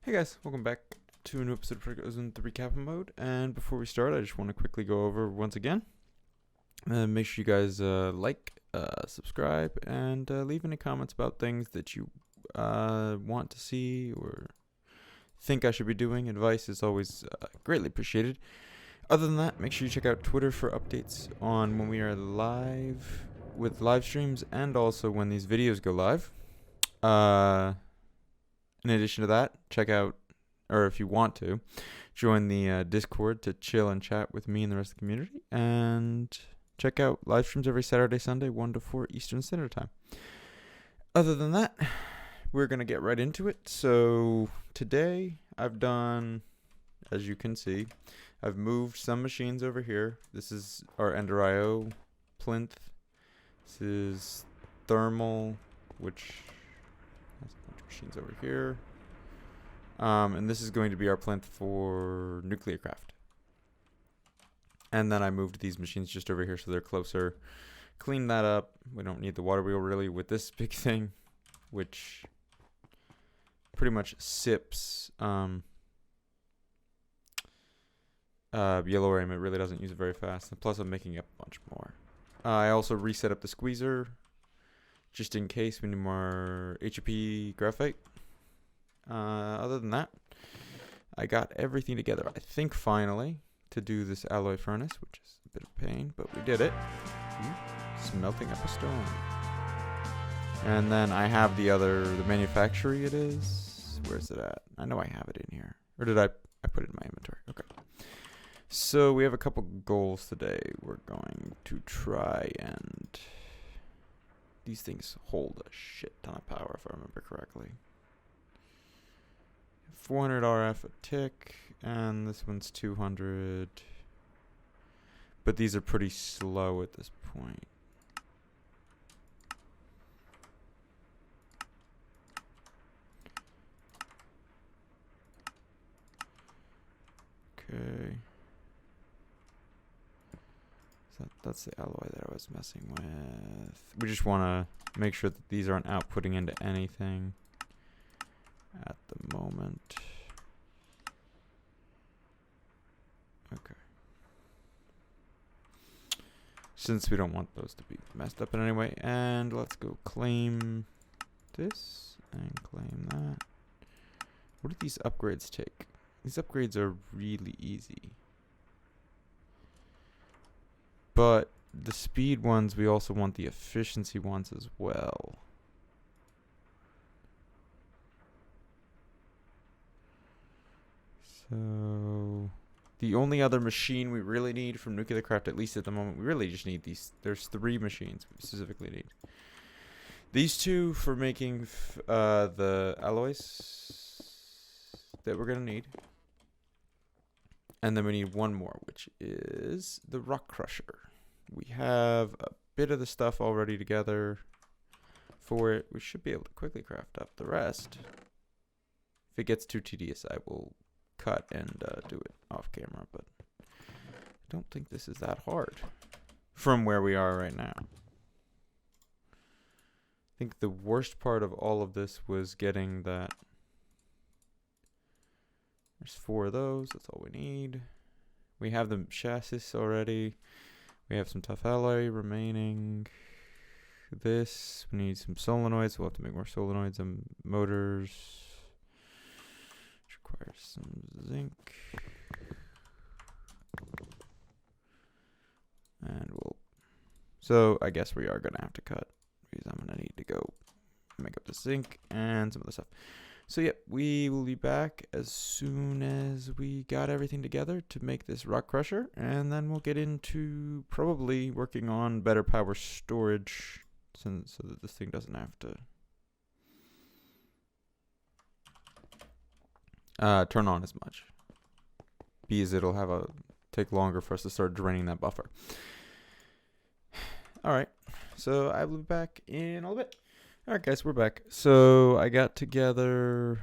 Hey guys, welcome back to a new episode of Project Ozone 3 Kappa Mode. And before we start, I just want to quickly go over once again. Make sure you guys subscribe, and leave any comments about things that you want to see or think I should be doing. Advice is always greatly appreciated. Other than that, make sure you check out Twitter for updates on when we are live with live streams and also when these videos go live. In addition to that, check out, or if you want to, join the Discord to chill and chat with me and the rest of the community. And check out live streams every Saturday, Sunday, 1 to 4 Eastern Standard Time. Other than that, we're going to get right into it. So today I've done, as you can see, I've moved some machines over here. This is our Ender IO plinth. This is thermal, which has a bunch of machines over here. And this is going to be our plinth for nuclearcraft. And then I moved these machines just over here so they're closer. Clean that up. We don't need the water wheel really with this big thing, which pretty much sips yellow air. It really doesn't use it very fast. And plus I'm making up a bunch more. I also reset up the squeezer just in case we need more HEP graphite. Other than that, I got everything together, I think, finally, to do this alloy furnace, which is a bit of pain, but we did it. Smelting up a stone. And then I have the manufacturer it is. Where's it at? I know I have it in here. Or did I put it in my inventory? Okay. So we have a couple goals today. We're going to try and... These things hold a shit ton of power, if I remember correctly. 400 RF a tick, and this one's 200. But these are pretty slow at this point. Okay. So that's the alloy that I was messing with. We just want to make sure that these aren't outputting into anything at the moment. Okay. Since we don't want those to be messed up in any way. And let's go claim this and claim that. What do these upgrades take? These upgrades are really easy. But the speed ones, we also want the efficiency ones as well. So the only other machine we really need from nuclearcraft, at least at the moment, we really just need these. There's 3 machines we specifically need. These 2 for making the alloys that we're going to need. And then we need 1 more, which is the rock crusher. We have a bit of the stuff already together for it. We should be able to quickly craft up the rest. If it gets too tedious, I will cut and do it off camera, but I don't think this is that hard from where we are right now. I think the worst part of all of this was getting that. There's 4 of those. That's all we need. We have the chassis already. We have some tough alloy remaining. This, we need some solenoids. We'll have to make more solenoids and motors. Which requires some zinc. And so I guess we are going to have to cut, because I'm going to need to go make up the zinc and some other stuff. So yeah, we will be back as soon as we got everything together to make this rock crusher, and then we'll get into probably working on better power storage, so that this thing doesn't have to turn on as much, because it'll take longer for us to start draining that buffer. All right, so I will be back in a little bit. Alright guys, we're back. So I got together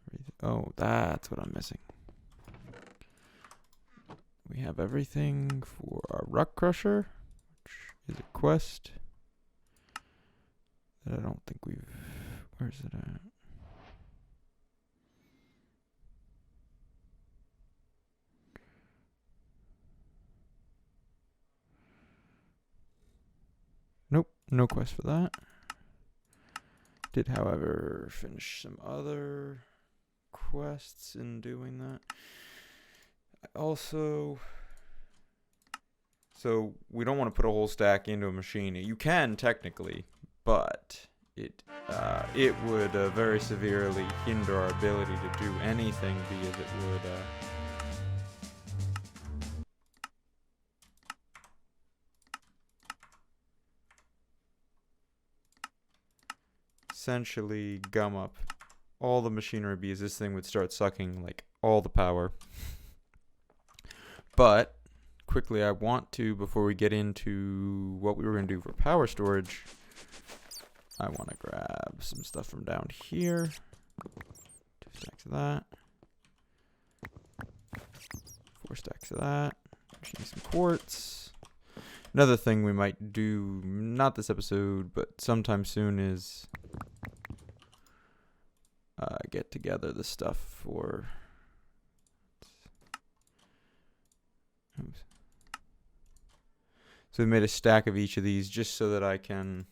everything. Oh, that's what I'm missing. We have everything for our rock crusher, which is a quest that I don't think we've... Where's it at? Nope, no quest for that. Did, however, finish some other quests in doing that. Also, so we don't want to put a whole stack into a machine. You can technically, but it would very severely hinder our ability to do anything, because it would essentially gum up all the machinery, because this thing would start sucking like all the power. But quickly, I want to, before we get into what we were going to do for power storage, I want to grab some stuff from down here. 2 stacks of that. 4 stacks of that. Just need some quartz. Another thing we might do, not this episode, but sometime soon, is get together the stuff for... Oops. So we made a stack of each of these just so that I can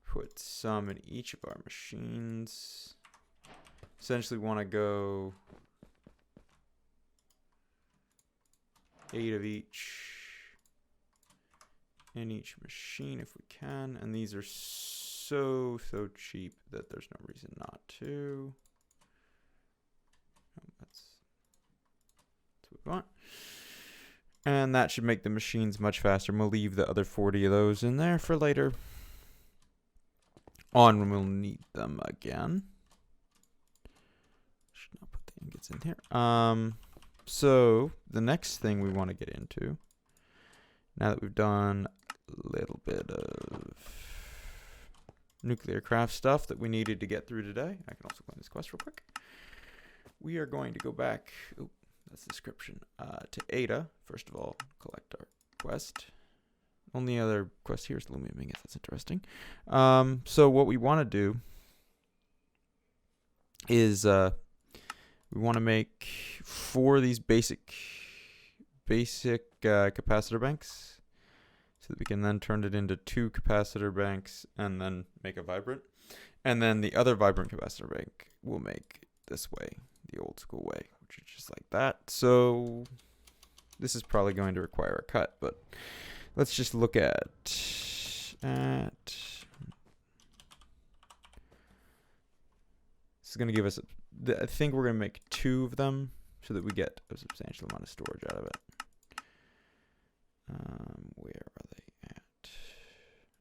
put some in each of our machines. Essentially want to go 8 of each in each machine if we can, and these are so cheap that there's no reason not to. That's what we want. And that should make the machines much faster. We'll leave the other 40 of those in there for later on when we'll need them again. Should not put the ingots in here. So the next thing we want to get into, now that we've done a little bit of nuclear craft stuff that we needed to get through today. I can also go on this quest real quick. We are going to go back, oh, that's the description, to Ada. First of all, collect our quest. Only other quest here is the Lumium ingots. That's interesting. So what we want to do is we want to make 4 of these basic capacitor banks, so that we can then turn it into 2 capacitor banks and then make a vibrant. And then the other vibrant capacitor bank we'll make this way, the old school way, which is just like that. So this is probably going to require a cut, but let's just look at this is going to give us I think we're going to make 2 of them so that we get a substantial amount of storage out of it. Where are they at?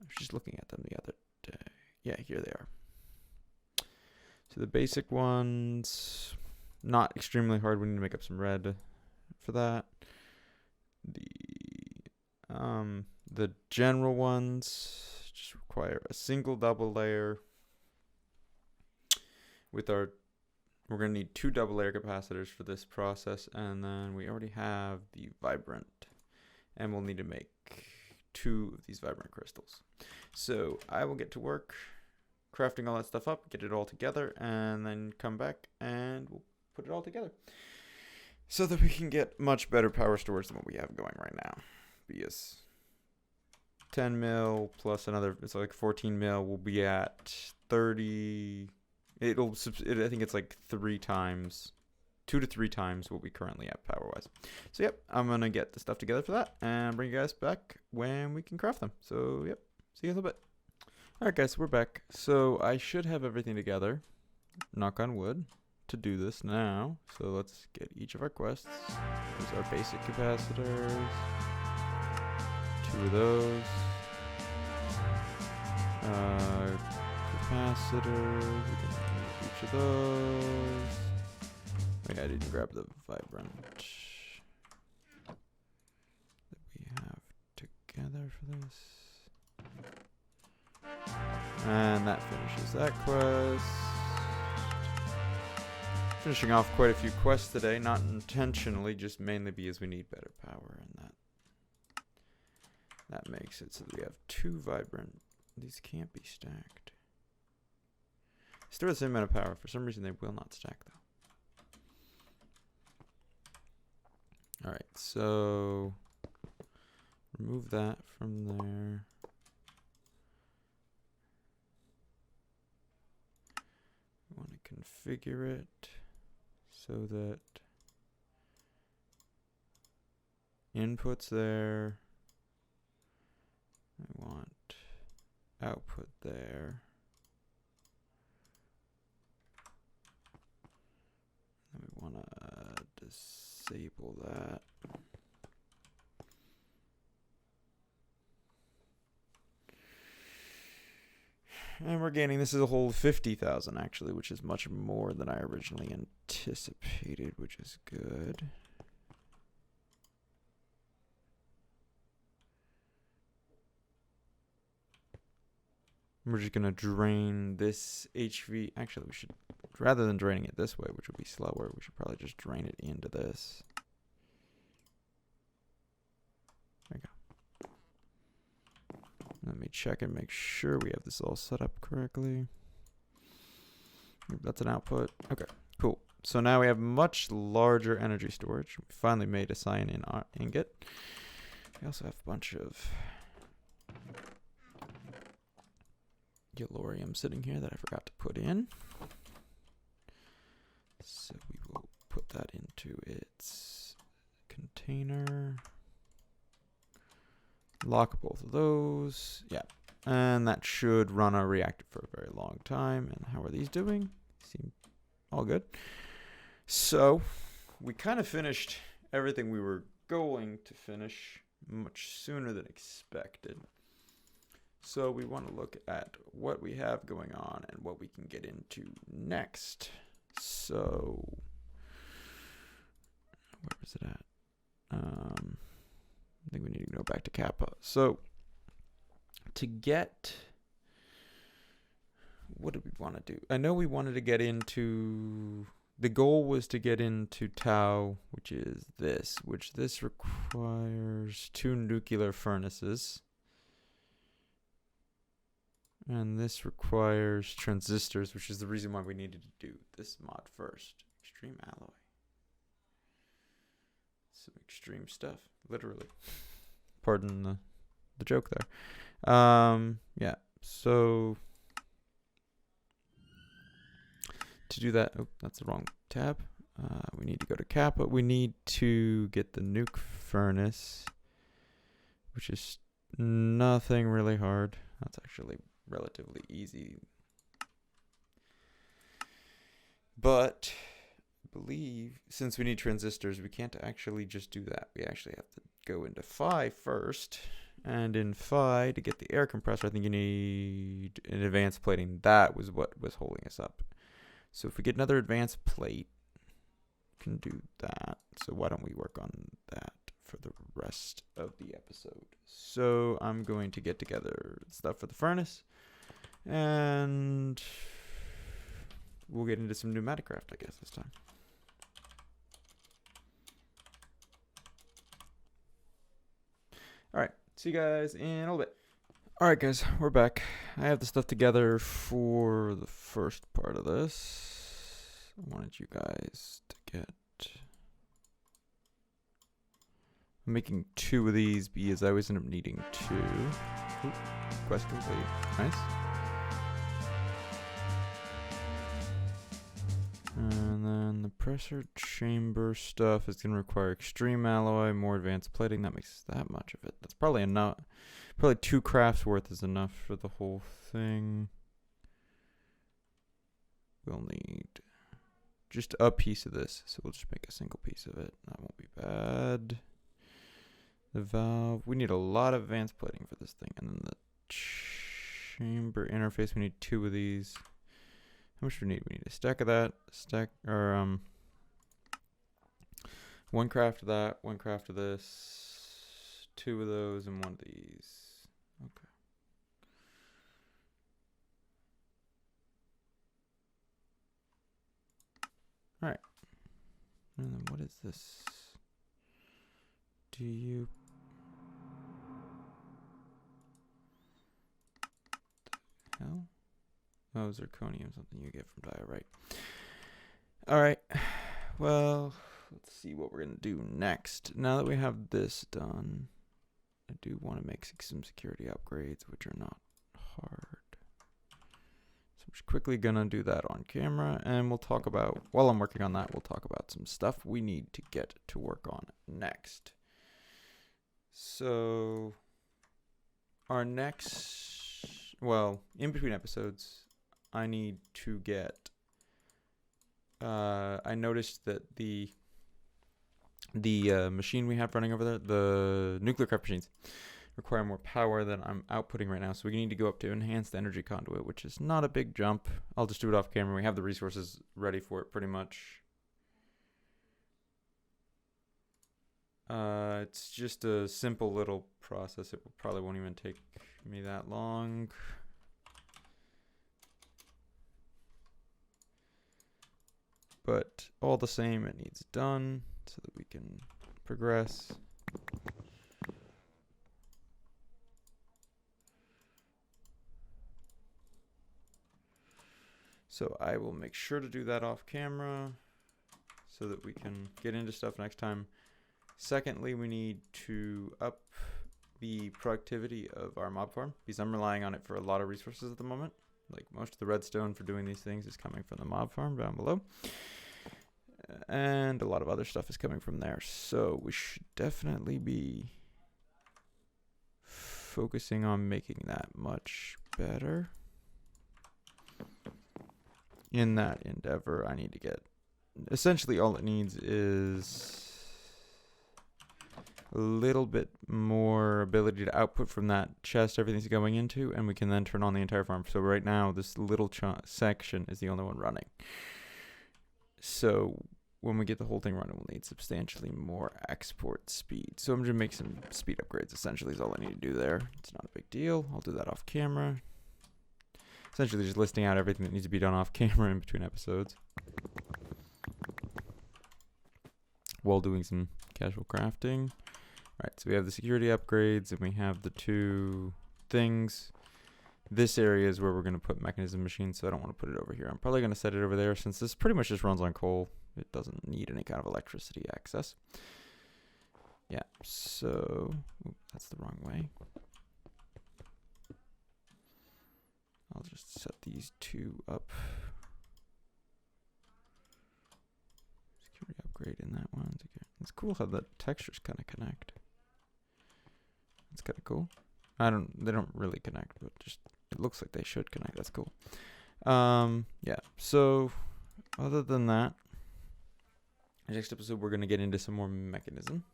I was just looking at them the other day. Yeah, here they are. So the basic ones, not extremely hard. We need to make up some red for that. The general ones just require a single double layer with our... We're going to need 2 double layer capacitors for this process, and then we already have the vibrant. And we'll need to make 2 of these vibrant crystals. So I will get to work crafting all that stuff up, get it all together, and then come back and we'll put it all together so that we can get much better power storage than what we have going right now. Because 10 mil plus another, it's like 14 mil, will be at 30. I think it's like 3 times. 2 to 3 times what we currently have power-wise. So, yep, I'm going to get the stuff together for that and bring you guys back when we can craft them. So, yep, see you in a little bit. All right, guys, we're back. So, I should have everything together, knock on wood, to do this now. So, let's get each of our quests. There's our basic capacitors. 2 of those. Capacitors. We can use each of those. Wait, I didn't grab the vibrant that we have together for this. And that finishes that quest. Finishing off quite a few quests today, not intentionally, just mainly because we need better power, and that makes it so that we have 2 vibrant. These can't be stacked. Still the same amount of power. For some reason, they will not stack though. Alright, so remove that from there. configure it so that inputs there. I want output there. And we want to disable that. And we're gaining, this is a whole 50,000 actually, which is much more than I originally anticipated, which is good. We're just going to drain this HV. Actually, we should, rather than draining it this way, which would be slower, we should probably just drain it into this. There we go. Let me check and make sure we have this all set up correctly. That's an output. Okay, cool. So now we have much larger energy storage. We finally made a cyan ingot. We also have a bunch of Galorium sitting here that I forgot to put in. So we will put that into its container. Lock both of those. Yeah. And that should run our reactor for a very long time. And how are these doing? Seem all good. So we kind of finished everything we were going to finish much sooner than expected. So we want to look at what we have going on and what we can get into next. So where is it at? I think we need to go back to Kappa. So to get, what did we want to do? I know we wanted to get into, the goal was to get into Tau, which is this, which this requires 2 nuclear furnaces. And this requires transistors, which is the reason why we needed to do this mod first. Extreme alloy. Some extreme stuff, literally. Pardon the joke there. Yeah, so to do that, oh, that's the wrong tab. We need to go to Kappa. We need to get the nuke furnace, which is nothing really hard. That's actually relatively easy. But I believe since we need transistors, we can't actually just do that. We actually have to go into Phi first. And in Phi, to get the air compressor, I think you need an advanced plating. That was what was holding us up. So if we get another advanced plate, we can do that. So why don't we work on that for the rest of the episode? So I'm going to get together stuff for the furnace. And we'll get into some pneumaticraft, I guess, this time. All right. See you guys in a little bit. All right, guys. We're back. I have the stuff together for the first part of this. I wanted you guys to get... I'm making 2 of these because I always end up needing 2. Ooh, quest complete. Nice. And then the pressure chamber stuff is going to require extreme alloy, more advanced plating. That makes that much of it. That's probably enough. Probably 2 crafts worth is enough for the whole thing. We'll need just a piece of this. So we'll just make a single piece of it. That won't be bad. The valve. We need a lot of advanced plating for this thing. And then the chamber interface. We need 2 of these. How much do we need? We need a stack of that, or 1 craft of that, 1 craft of this, 2 of those, and 1 of these. Okay. All right. And then what is this? Do you? The hell? Oh, zirconium, something you get from diorite. Alright, well, let's see what we're going to do next. Now that we have this done, I do want to make some security upgrades, which are not hard. So just quickly gonna do that on camera, and we'll talk about, while I'm working on that, we'll talk about some stuff we need to get to work on next. So our next, well, in between episodes, I need to get, I noticed that the machine we have running over there, the nuclear craft machines, require more power than I'm outputting right now. So we need to go up to enhanced energy conduit, which is not a big jump. I'll just do it off camera. We have the resources ready for it pretty much. It's just a simple little process. It probably won't even take me that long. But all the same, it needs done so that we can progress. So I will make sure to do that off camera so that we can get into stuff next time. Secondly, we need to up the productivity of our mob farm because I'm relying on it for a lot of resources at the moment. Like most of the redstone for doing these things is coming from the mob farm down below. And a lot of other stuff is coming from there. So we should definitely be focusing on making that much better. In that endeavor, I need to get, essentially all it needs is a little bit more ability to output from that chest everything's going into, and we can then turn on the entire farm. So right now, this little section is the only one running. So when we get the whole thing running, we'll need substantially more export speed. So I'm going to make some speed upgrades, essentially, is all I need to do there. It's not a big deal. I'll do that off camera. Essentially just listing out everything that needs to be done off camera in between episodes, while doing some casual crafting. Alright, so we have the security upgrades, and we have the two things. This area is where we're going to put mechanism machines, so I don't want to put it over here. I'm probably going to set it over there since this pretty much just runs on coal. It doesn't need any kind of electricity access. Yeah, so that's the wrong way. I'll just set these two up. Security upgrade in that one. It's cool how the textures kind of connect. It's kind of cool. They don't really connect, but just, it looks like they should connect. That's cool. Yeah, so other than that, next episode we're going to get into some more mechanism.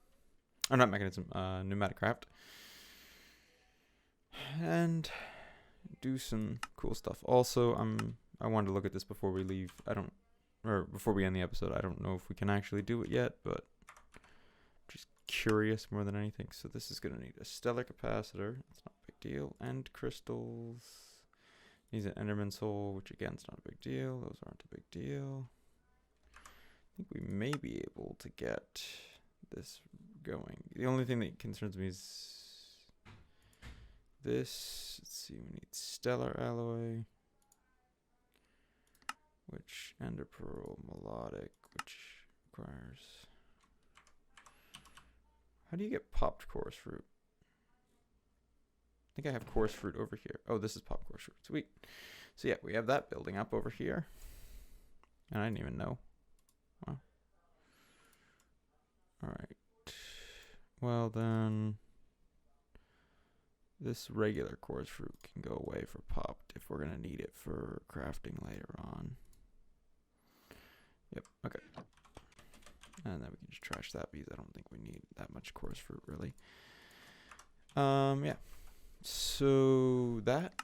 Or not mechanism, pneumaticraft. And do some cool stuff. Also, I wanted to look at this before we leave. Before we end the episode. I don't know if we can actually do it yet, but just curious more than anything. So this is going to need a stellar capacitor. It's not a big deal. And crystals. Needs an Enderman soul, which again is not a big deal. Those aren't a big deal. I think we may be able to get this going. The only thing that concerns me is this. Let's see, we need stellar alloy, which ender pearl melodic, which requires. How do you get popped chorus fruit? I think I have chorus fruit over here. Oh, this is popped chorus fruit. Sweet. So yeah, we have that building up over here, and I didn't even know. Wow. All right. Well then. This regular chorus fruit can go away for popped if we're going to need it for crafting later on. Yep, okay. And then we can just trash that because I don't think we need that much chorus fruit really. Yeah. So that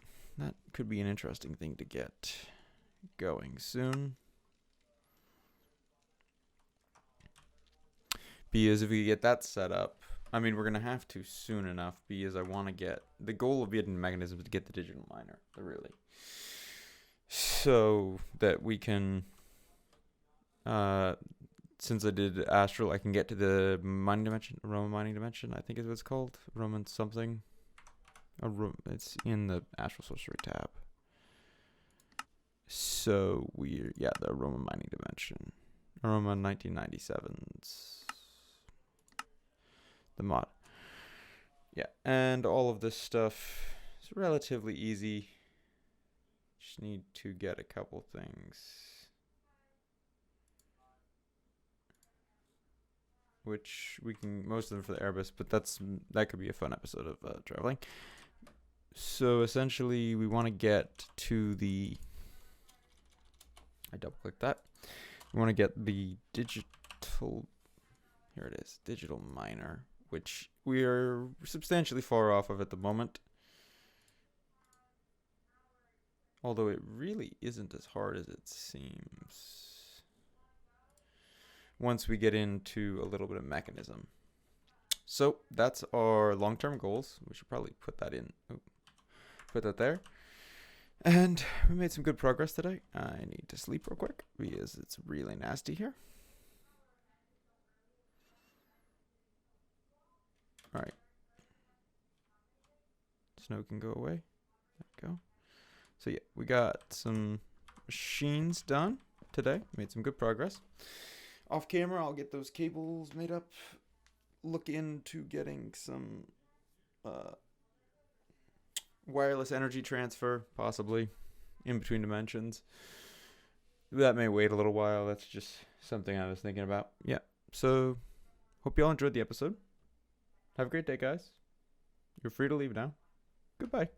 could be an interesting thing to get going soon. Because if we get that set up, I mean, we're going to have to soon enough because I want to get... The goal of getting mechanism is to get the digital miner, really. So that we can... since I did Astral, I can get to the mining dimension, Roman mining dimension, I think is what it's called. Roman something. It's in the Astral Sorcery tab. So yeah, the Roman mining dimension. Aroma 1997's the mod. Yeah, and all of this stuff is relatively easy. Just need to get a couple things. Which we can, most of them for the Airbus, but that could be a fun episode of traveling. So essentially we want to get to the, I double click that. We want to get the digital, here it is, digital miner, which we are substantially far off of at the moment. Although it really isn't as hard as it seems once we get into a little bit of mechanism. So that's our long-term goals. We should probably put that in. Put that there. And we made some good progress today. I need to sleep real quick because it's really nasty here. All right. Snow can go away. There we go. So yeah, we got some machines done today. Made some good progress. Off camera, I'll get those cables made up. Look into getting some wireless energy transfer, possibly, in between dimensions. That may wait a little while. That's just something I was thinking about. Yeah. So, hope you all enjoyed the episode. Have a great day, guys. You're free to leave now. Goodbye.